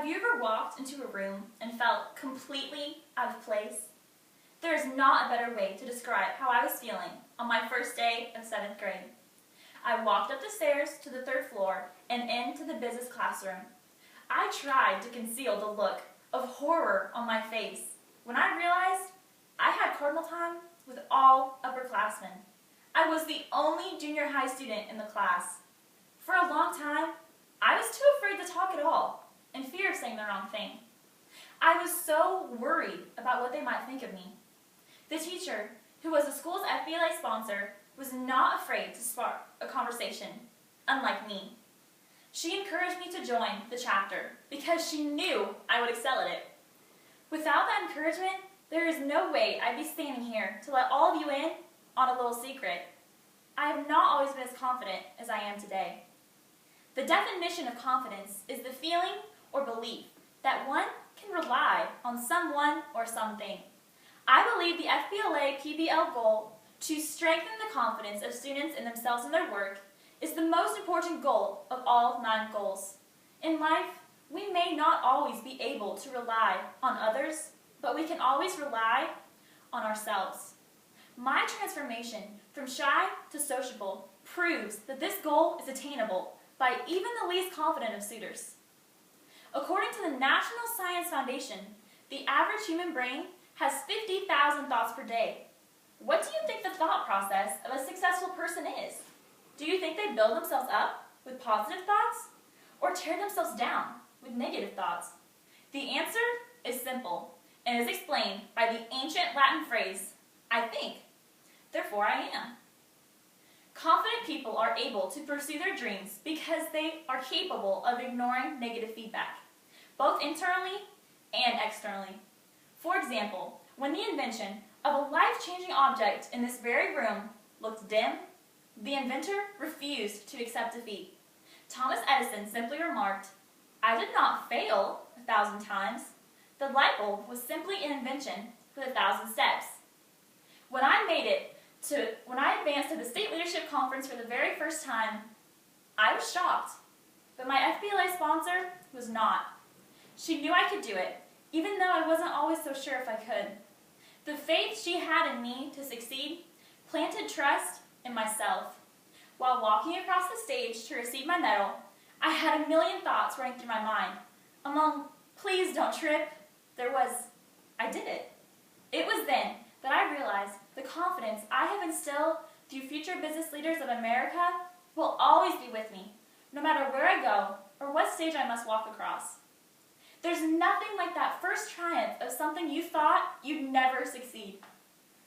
Have you ever walked into a room and felt completely out of place? There is not a better way to describe how I was feeling on my first day of 7th grade. I walked up the stairs to the 3rd floor and into the business classroom. I tried to conceal the look of horror on my face when I realized I had cardinal time with all upperclassmen. I was the only junior high student in the class. For a long time, I was too afraid to talk at all, in fear of saying the wrong thing. I was so worried about what they might think of me. The teacher, who was the school's FBLA sponsor, was not afraid to spark a conversation, unlike me. She encouraged me to join the chapter because she knew I would excel at it. Without that encouragement, there is no way I'd be standing here to let all of you in on a little secret. I have not always been as confident as I am today. The definition of confidence is the feeling or belief that one can rely on someone or something. I believe the FBLA PBL goal to strengthen the confidence of students in themselves and their work is the most important goal of all 9 goals. In life, we may not always be able to rely on others, but we can always rely on ourselves. My transformation from shy to sociable proves that this goal is attainable by even the least confident of suitors. According to the National Science Foundation, the average human brain has 50,000 thoughts per day. What do you think the thought process of a successful person is? Do you think they build themselves up with positive thoughts or tear themselves down with negative thoughts? The answer is simple and is explained by the ancient Latin phrase, I think, therefore I am. Confident people are able to pursue their dreams because they are capable of ignoring negative feedback, both internally and externally. For example, when the invention of a life-changing object in this very room looked dim, the inventor refused to accept defeat. Thomas Edison simply remarked, "I did not fail 1,000 times. The light bulb was simply an invention with 1,000 steps." When I advanced to the state leadership conference for the very first time, I was shocked, but my FBLA sponsor was not. She knew I could do it, even though I wasn't always so sure if I could. The faith she had in me to succeed planted trust in myself. While walking across the stage to receive my medal, I had a million thoughts running through my mind. Among, "Please don't trip," there was, "I did it." It was then that I realized the confidence I have instilled through future business leaders of America will always be with me, no matter where I go or what stage I must walk across. There's nothing like that first triumph of something you thought you'd never succeed.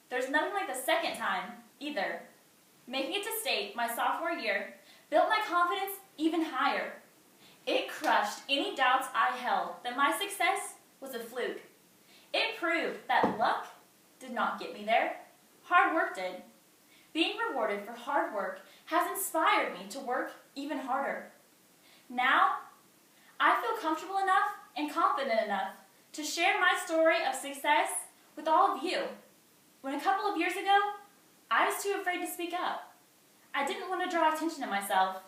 There's nothing like the second time, either. Making it to state my sophomore year built my confidence even higher. It crushed any doubts I held that my success was a fluke. It proved that luck did not get me there. Hard work did. Being rewarded for hard work has inspired me to work even harder. Now, I feel comfortable enough and confident enough to share my story of success with all of you. When a couple of years ago, I was too afraid to speak up. I didn't want to draw attention to myself.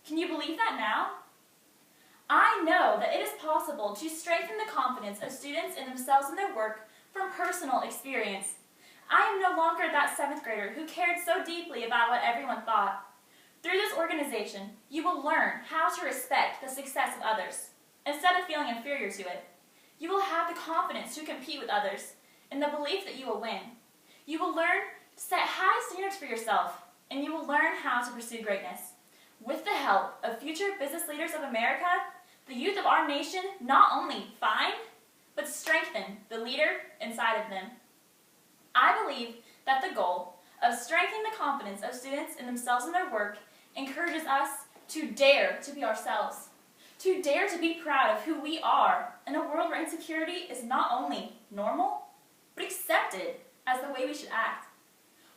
Can you believe that now? I know that it is possible to strengthen the confidence of students in themselves and their work from personal experience. I am no longer that 7th grader who cared so deeply about what everyone thought. Through this organization, you will learn how to respect the success of others, instead of feeling inferior to it. You will have the confidence to compete with others, and the belief that you will win. You will learn to set high standards for yourself, and you will learn how to pursue greatness. With the help of future business leaders of America, the youth of our nation not only find, but strengthen the leader inside of them. I believe that the goal of strengthening the confidence of students in themselves and their work encourages us to dare to be ourselves, to dare to be proud of who we are in a world where insecurity is not only normal, but accepted as the way we should act.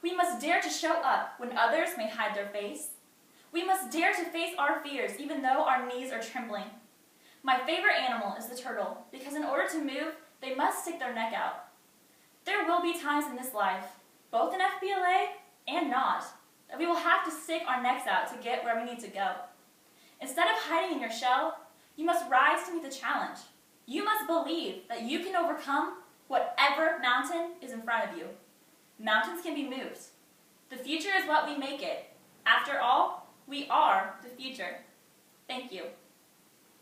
We must dare to show up when others may hide their face. We must dare to face our fears even though our knees are trembling. My favorite animal is the turtle because in order to move, they must stick their neck out. There will be times in this life, both in FBLA and not, that we will have to stick our necks out to get where we need to go. Instead of hiding in your shell, You must rise to meet the challenge. You must believe that you can overcome whatever mountain is in front of you. Mountains can be moved. The future is what we make it. After all, we are the future. Thank you.